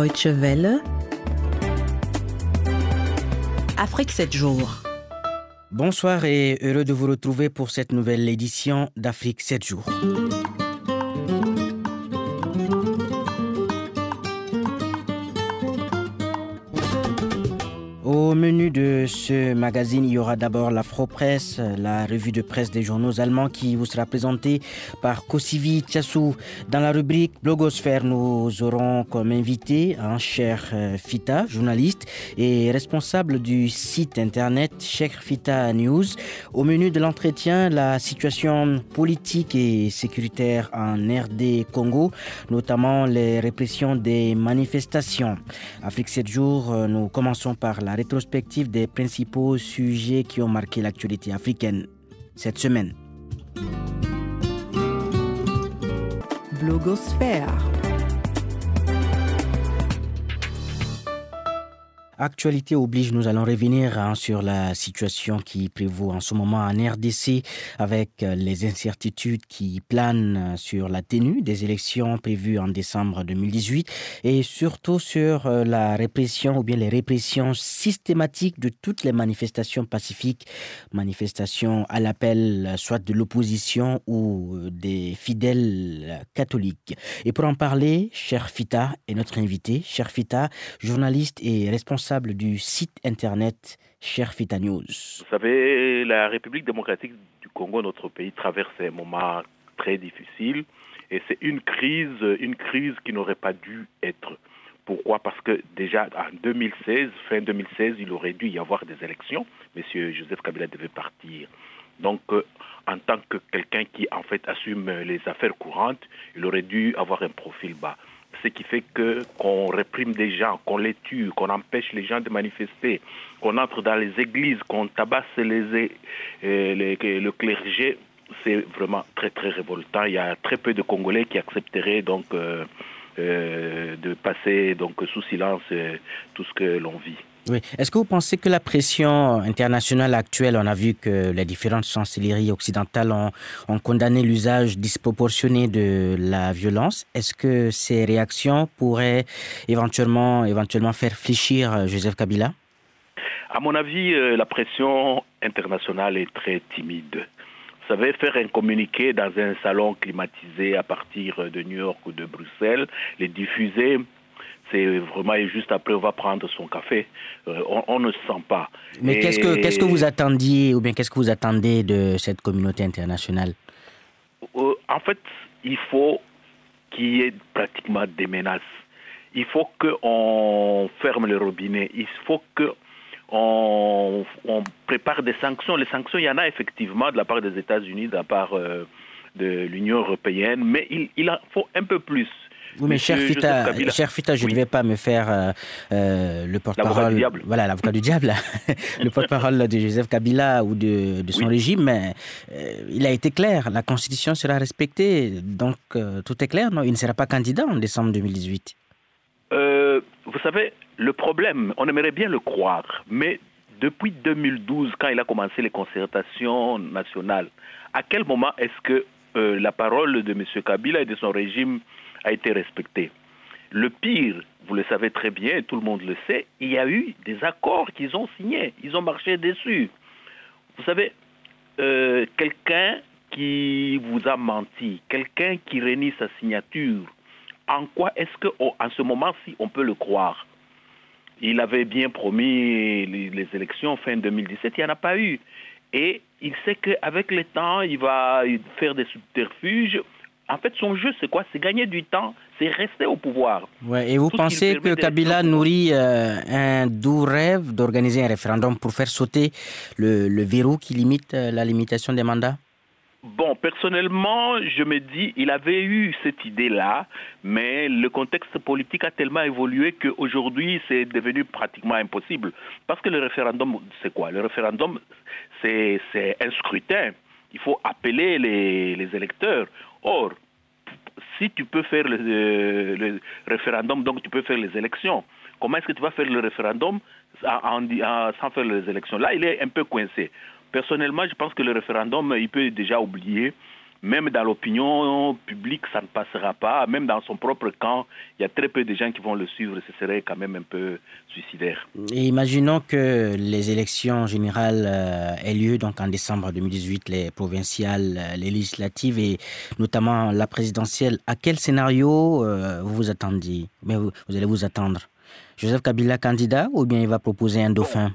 Deutsche Welle. Afrique 7 jours. Bonsoir et heureux de vous retrouver pour cette nouvelle édition d'Afrique 7 jours. Au menu de ce magazine, il y aura d'abord l'Afro-Presse, la revue de presse des journaux allemands qui vous sera présentée par Kosivi Tchassou. Dans la rubrique Blogosphère, nous aurons comme invité Cheikh Fita, journaliste et responsable du site internet Cheikh Fita News. Au menu de l'entretien, la situation politique et sécuritaire en RD Congo, notamment les répressions des manifestations. Afrique 7 jours, nous commençons par la rétrospective des principaux sujets qui ont marqué l'actualité africaine cette semaine. Blogosphère. Actualité oblige, nous allons revenir sur la situation qui prévaut en ce moment en RDC avec les incertitudes qui planent sur la tenue des élections prévues en décembre 2018 et surtout sur la répression ou bien les répressions systématiques de toutes les manifestations pacifiques, manifestations à l'appel soit de l'opposition ou des fidèles catholiques. Et pour en parler, Cheikh Fita est notre invité. Cheikh Fita, journaliste et responsable du site internet Cheikh Fita News. Vous savez, la République démocratique du Congo, notre pays, traverse un moment très difficile et c'est une crise qui n'aurait pas dû être. Pourquoi ? Parce que déjà en 2016, fin 2016, il aurait dû y avoir des élections. Monsieur Joseph Kabila devait partir. Donc, en tant que quelqu'un qui en fait assume les affaires courantes, il aurait dû avoir un profil bas. Ce qui fait qu'on réprime des gens, qu'on les tue, qu'on empêche les gens de manifester, qu'on entre dans les églises, qu'on tabasse le clergé, c'est vraiment très très révoltant. Il y a très peu de Congolais qui accepteraient donc de passer donc sous silence tout ce que l'on vit. Oui. Est-ce que vous pensez que la pression internationale actuelle, on a vu que les différentes chancelleries occidentales ont condamné l'usage disproportionné de la violence. Est-ce que ces réactions pourraient éventuellement faire fléchir Joseph Kabila ? À mon avis, la pression internationale est très timide. Vous savez, faire un communiqué dans un salon climatisé à partir de New York ou de Bruxelles, les diffuser, c'est vraiment juste après on va prendre son café. On ne se sent pas. Mais qu'est-ce que vous attendiez ou bien qu'est-ce que vous attendez de cette communauté internationale ? En fait, il faut qu'il y ait pratiquement des menaces. Il faut qu'on ferme le robinet. Il faut qu'on prépare des sanctions. Les sanctions, il y en a effectivement de la part des États-Unis, de la part de l'Union européenne, mais il en faut un peu plus. Oui, mais Cheikh Fita, je ne vais pas me faire le porte-parole, l'avocat du diable, le porte-parole de Joseph Kabila ou de son régime, mais il a été clair, la Constitution sera respectée, donc tout est clair, non ? Il ne sera pas candidat en décembre 2018. Vous savez, le problème, on aimerait bien le croire, mais depuis 2012, quand il a commencé les concertations nationales, à quel moment est-ce que la parole de M. Kabila et de son régime a été respectée? Le pire, vous le savez très bien, tout le monde le sait, il y a eu des accords qu'ils ont signés, ils ont marché dessus. Vous savez, quelqu'un qui vous a menti, quelqu'un qui renie sa signature, en quoi est-ce qu'en ce moment-ci, on peut le croire? Il avait bien promis les élections fin 2017, il n'y en a pas eu. Et il sait qu'avec le temps, il va faire des subterfuges. En fait, son jeu, c'est quoi? C'est gagner du temps, c'est rester au pouvoir. Ouais, et vous pensez que Kabila nourrit un doux rêve d'organiser un référendum pour faire sauter le verrou qui limite la limitation des mandats? Bon, personnellement, je me dis, il avait eu cette idée-là, mais le contexte politique a tellement évolué qu'aujourd'hui, c'est devenu pratiquement impossible. Parce que le référendum, c'est quoi? Le référendum, c'est un scrutin. Il faut appeler les électeurs. Or, si tu peux faire le référendum, donc tu peux faire les élections. Comment est-ce que tu vas faire le référendum sans faire les élections? Là, il est un peu coincé. Personnellement, je pense que le référendum, il peut déjà oublier, même dans l'opinion publique, ça ne passera pas. Même dans son propre camp, il y a très peu de gens qui vont le suivre. Ce serait quand même un peu suicidaire. Et imaginons que les élections générales aient lieu donc en décembre 2018, les provinciales, les législatives et notamment la présidentielle. À quel scénario vous vous attendiez? Mais vous allez vous attendre? Joseph Kabila candidat ou bien il va proposer un dauphin?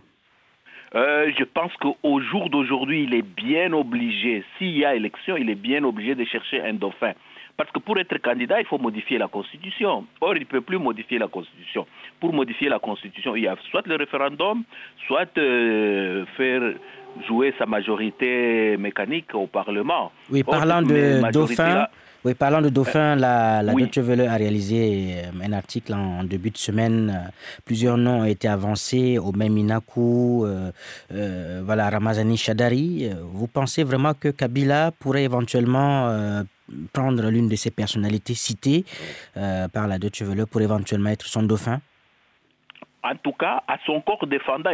Je pense qu'au jour d'aujourd'hui, il est bien obligé, s'il y a élection, il est bien obligé de chercher un dauphin. Parce que pour être candidat, il faut modifier la Constitution. Or, il ne peut plus modifier la Constitution. Pour modifier la Constitution, il y a soit le référendum, soit faire jouer sa majorité mécanique au Parlement. Oui, parlant de dauphin... Oui, parlant de dauphin, la Deutsche Welle a réalisé un article en début de semaine. Plusieurs noms ont été avancés, Oumé Minakou, Ramazani Chadari. Vous pensez vraiment que Kabila pourrait éventuellement prendre l'une de ces personnalités citées par la Deutsche Welle pour éventuellement être son dauphin? En tout cas, à son corps défendant,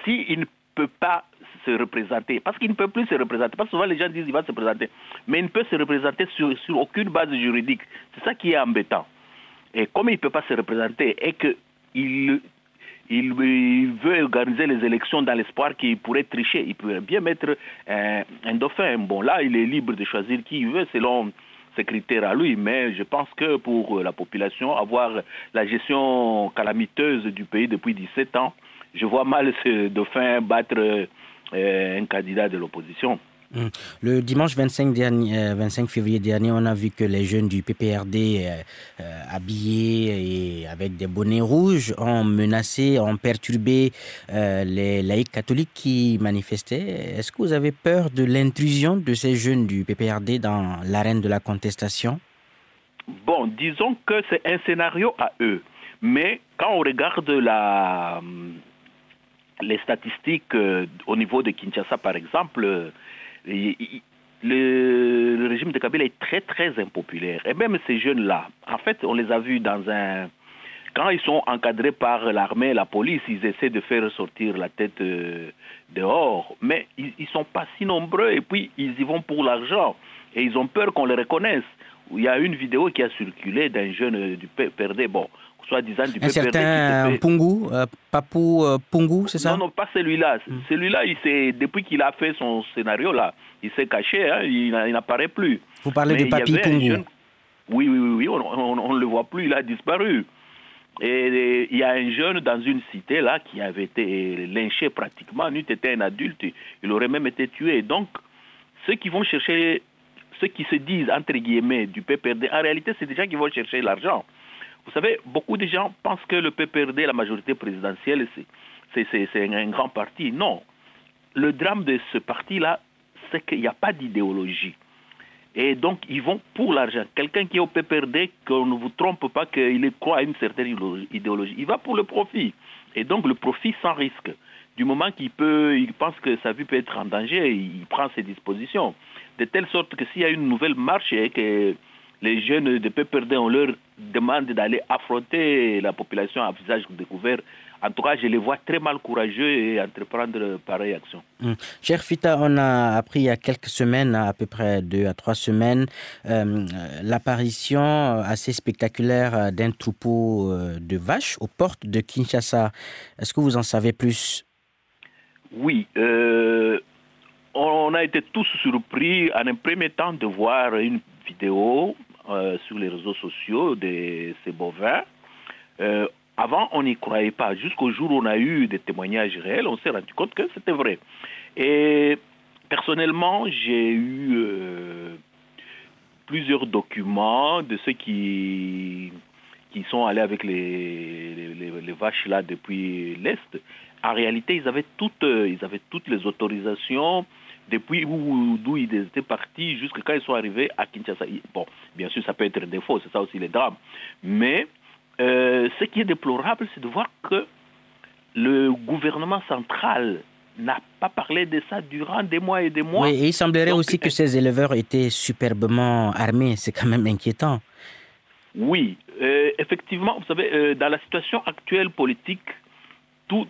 s'il ne peut pas se représenter, parce qu'il ne peut plus se représenter, parce que souvent les gens disent qu'il va se présenter, mais il ne peut se représenter sur aucune base juridique. C'est ça qui est embêtant. Et comme il ne peut pas se représenter et qu'il veut organiser les élections dans l'espoir qu'il pourrait tricher, il pourrait bien mettre un dauphin. Bon, là, il est libre de choisir qui il veut selon ses critères à lui, mais je pense que pour la population, avoir la gestion calamiteuse du pays depuis 17 ans, je vois mal ce dauphin battre un candidat de l'opposition. Le dimanche 25 février dernier, on a vu que les jeunes du PPRD habillés et avec des bonnets rouges ont menacé, ont perturbé les laïcs catholiques qui manifestaient. Est-ce que vous avez peur de l'intrusion de ces jeunes du PPRD dans l'arène de la contestation? Bon, disons que c'est un scénario à eux. Mais quand on regarde les statistiques au niveau de Kinshasa, par exemple, le régime de Kabila est très, très impopulaire. Et même ces jeunes-là, en fait, on les a vus quand ils sont encadrés par l'armée, la police, ils essaient de faire sortir la tête dehors. Mais ils ne sont pas si nombreux et puis ils y vont pour l'argent. Et ils ont peur qu'on les reconnaisse. Il y a une vidéo qui a circulé d'un jeune du PPRD, soi-disant du PPRD. Un certain Pungu, Papou Pungu, c'est ça? Non, pas celui-là. Celui-là, depuis qu'il a fait son scénario, là, il s'est caché, hein, il n'apparaît plus. Vous parlez de Papi Pungu? Oui, on ne le voit plus, il a disparu. Et il y a un jeune dans une cité, là, qui avait été lynché pratiquement. N'eût été un adulte, il aurait même été tué. Donc, ceux qui vont chercher, ceux qui se disent, entre guillemets, du PPRD, en réalité, c'est des gens qui vont chercher l'argent. Vous savez, beaucoup de gens pensent que le PPRD, la majorité présidentielle, c'est un grand parti. Non. Le drame de ce parti-là, c'est qu'il n'y a pas d'idéologie. Et donc, ils vont pour l'argent. Quelqu'un qui est au PPRD, qu'on ne vous trompe pas qu'il croit à une certaine idéologie, il va pour le profit. Et donc, le profit sans risque. Du moment qu'il pense que sa vie peut être en danger, il prend ses dispositions. De telle sorte que s'il y a une nouvelle marche et que les jeunes de PPRD, on leur demande d'aller affronter la population à visage découvert. En tout cas, je les vois très mal courageux et entreprendre pareille action. Cher Fita, on a appris il y a quelques semaines, à peu près 2 à 3 semaines, l'apparition assez spectaculaire d'un troupeau de vaches aux portes de Kinshasa. Est-ce que vous en savez plus? Oui, on a été tous surpris en un premier temps de voir une vidéo sur les réseaux sociaux de ces bovins. Avant, on n'y croyait pas. Jusqu'au jour où on a eu des témoignages réels, on s'est rendu compte que c'était vrai. Et personnellement, j'ai eu plusieurs documents de ceux qui sont allés avec les vaches là depuis l'Est. En réalité, ils avaient toutes les autorisations depuis d'où ils étaient partis jusqu'à quand ils sont arrivés à Kinshasa. Bon, bien sûr, ça peut être des faux, c'est ça aussi les drames. Mais ce qui est déplorable, c'est de voir que le gouvernement central n'a pas parlé de ça durant des mois et des mois. Oui, et il semblerait aussi que ces éleveurs étaient superbement armés. C'est quand même inquiétant. Oui, effectivement, vous savez, dans la situation actuelle politique, tout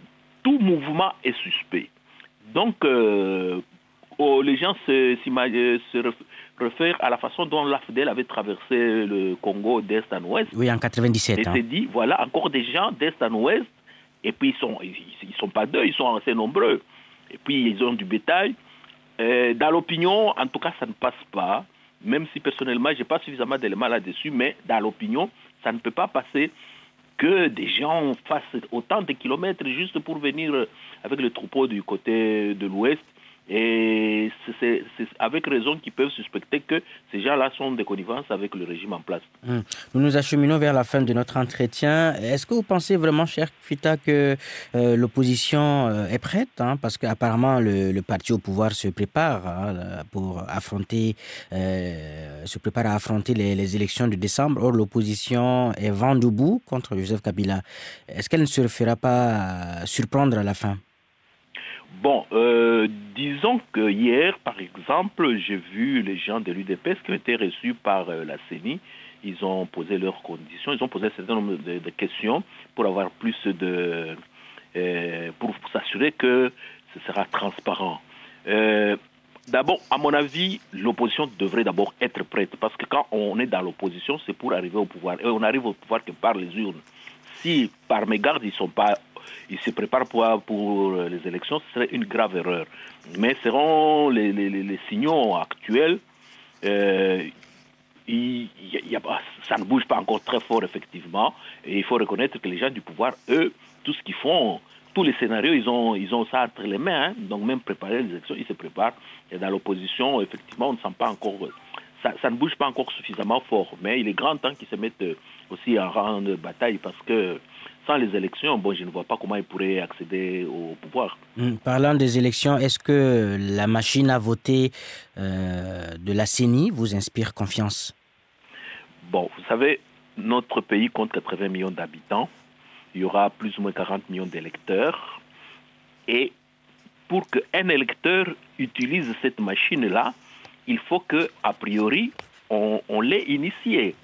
mouvement est suspect. Donc, les gens réfèrent à la façon dont l'AFDEL avait traversé le Congo d'est en ouest. Oui, en 97. Et s'est dit, voilà, encore des gens d'est en ouest, et puis ils sont pas deux, ils sont assez nombreux. Et puis ils ont du bétail. Dans l'opinion, en tout cas, ça ne passe pas. Même si personnellement, je n'ai pas suffisamment d'éléments là-dessus, mais dans l'opinion, ça ne peut pas passer que des gens fassent autant de kilomètres juste pour venir avec le troupeau du côté de l'ouest. Et c'est avec raison qu'ils peuvent suspecter que ces gens-là sont de connivence avec le régime en place. Nous nous acheminons vers la fin de notre entretien. Est-ce que vous pensez vraiment, cher Fita, que l'opposition est prête, parce qu'apparemment le parti au pouvoir se prépare pour affronter, se prépare à affronter les élections de décembre. Or, l'opposition est vent debout contre Joseph Kabila. Est-ce qu'elle ne se fera pas surprendre à la fin? Bon, disons que hier, par exemple, j'ai vu les gens de l'UDPS qui ont été reçus par la CENI. Ils ont posé leurs conditions, ils ont posé un certain nombre de questions pour avoir plus de... pour s'assurer que ce sera transparent. D'abord, à mon avis, l'opposition devrait d'abord être prête, parce que quand on est dans l'opposition, c'est pour arriver au pouvoir. Et on arrive au pouvoir que par les urnes. Si, par mégarde, ils se préparent pour les élections, ce serait une grave erreur. Mais selon les signaux actuels, ça ne bouge pas encore très fort, effectivement. Et il faut reconnaître que les gens du pouvoir, eux, tout ce qu'ils font, tous les scénarios, ils ont ça entre les mains. Donc même préparer les élections, ils se préparent. Et dans l'opposition, effectivement, on ne sent pas encore... Ça ne bouge pas encore suffisamment fort. Mais il est grand temps qu'ils se mettent aussi en rang de bataille, parce que sans les élections, je ne vois pas comment ils pourraient accéder au pouvoir. Parlant des élections, est-ce que la machine à voter de la CENI vous inspire confiance? Bon, vous savez, notre pays compte 80 millions d'habitants. Il y aura plus ou moins 40 millions d'électeurs. Et pour qu'un électeur utilise cette machine-là, il faut qu'a priori, on l'ait initié.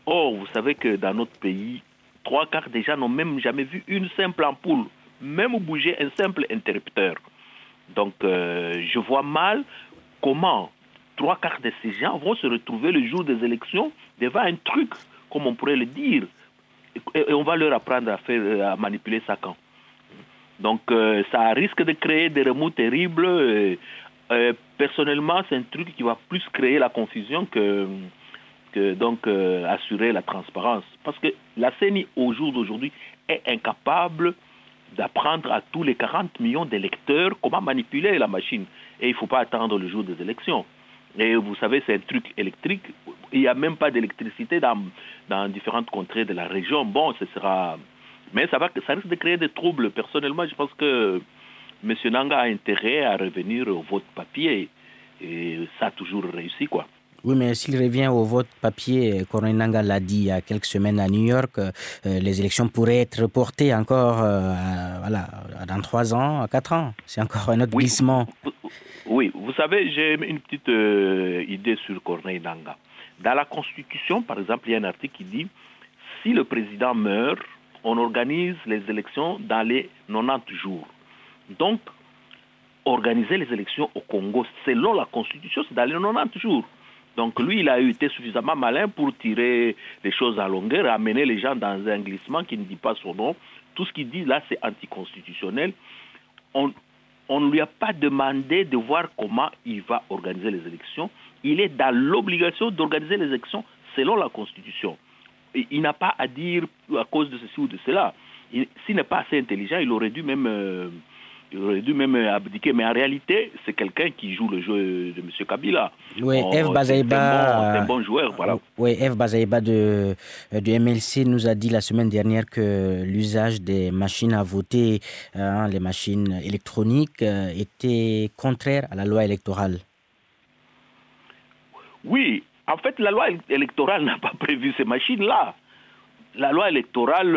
Or, vous savez que dans notre pays, 3/4 des gens n'ont même jamais vu une simple ampoule, même bouger un simple interrupteur. Donc, je vois mal comment 3/4 de ces gens vont se retrouver le jour des élections devant un truc, comme on pourrait le dire, et on va leur apprendre à manipuler ça quand. Donc, ça risque de créer des remous terribles. Personnellement, c'est un truc qui va plus créer la confusion que assurer la transparence. Parce que la CENI, au jour d'aujourd'hui, est incapable d'apprendre à tous les 40 millions d'électeurs comment manipuler la machine. Et il ne faut pas attendre le jour des élections. Et vous savez, c'est un truc électrique. Il n'y a même pas d'électricité dans différentes contrées de la région. Bon, ce sera... Mais ça risque de créer des troubles. Personnellement, je pense que M. Nanga a intérêt à revenir au vote papier. Et ça a toujours réussi, quoi. Oui, mais s'il revient au vote papier, Corneille Nangaa l'a dit il y a quelques semaines à New York, les élections pourraient être reportées encore dans 3 ans, 4 ans. C'est encore un autre glissement. Oui, vous savez, j'ai une petite idée sur Corneille Nangaa. Dans la Constitution, par exemple, il y a un article qui dit « Si le président meurt, on organise les élections dans les 90 jours. » Donc, organiser les élections au Congo, selon la Constitution, c'est dans les 90 jours. Donc lui, il a été suffisamment malin pour tirer les choses à longueur et amener les gens dans un glissement qui ne dit pas son nom. Tout ce qu'il dit là, c'est anticonstitutionnel. On ne lui a pas demandé de voir comment il va organiser les élections. Il est dans l'obligation d'organiser les élections selon la Constitution. Et il n'a pas à dire à cause de ceci ou de cela. S'il n'est pas assez intelligent, il aurait dû même abdiquer. Mais en réalité, c'est quelqu'un qui joue le jeu de M. Kabila. Oui, F. Bazaïba, c'est un bon joueur, voilà. Oui, F. Bazaïba du MLC nous a dit la semaine dernière que l'usage des machines à voter, les machines électroniques, était contraire à la loi électorale. Oui, en fait, la loi électorale n'a pas prévu ces machines-là. La loi électorale,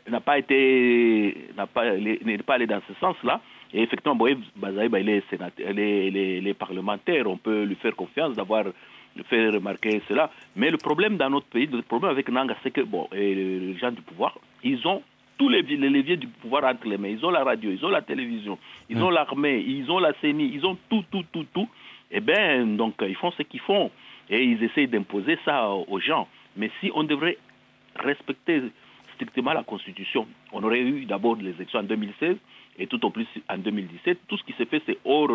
n'est pas allée dans ce sens-là. Et effectivement, Bazaïba, il est parlementaire, on peut lui faire confiance d'avoir fait remarquer cela. Mais le problème dans notre pays, le problème avec Nanga, c'est que les gens du pouvoir, ils ont tous les leviers du pouvoir entre les mains. Ils ont la radio, ils ont la télévision, ils ont l'armée, ils ont la CENI, ils ont tout. Eh bien, donc, ils font ce qu'ils font. Et ils essayent d'imposer ça aux gens. Mais si on devrait respecter strictement la Constitution, on aurait eu d'abord les élections en 2016 et tout au plus en 2017. Tout ce qui s'est fait, c'est hors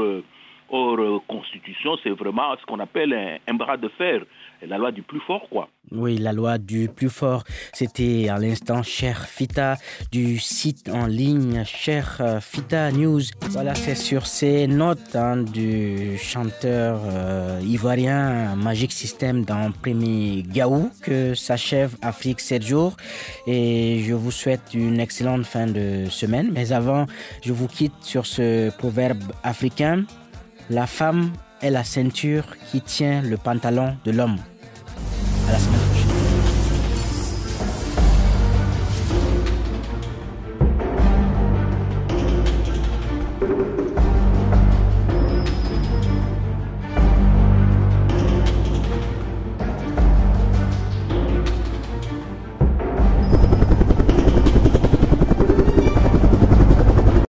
Constitution. C'est vraiment ce qu'on appelle un bras de fer. La loi du plus fort, quoi. Oui, la loi du plus fort. C'était à l'instant Cher Fita du site en ligne Cher Fita News. Voilà, c'est sur ces notes du chanteur ivoirien Magic System dans Premier Gaou que s'achève Afrique 7 jours. Et je vous souhaite une excellente fin de semaine. Mais avant, je vous quitte sur ce proverbe africain. La femme est la ceinture qui tient le pantalon de l'homme. À la semaine prochaine.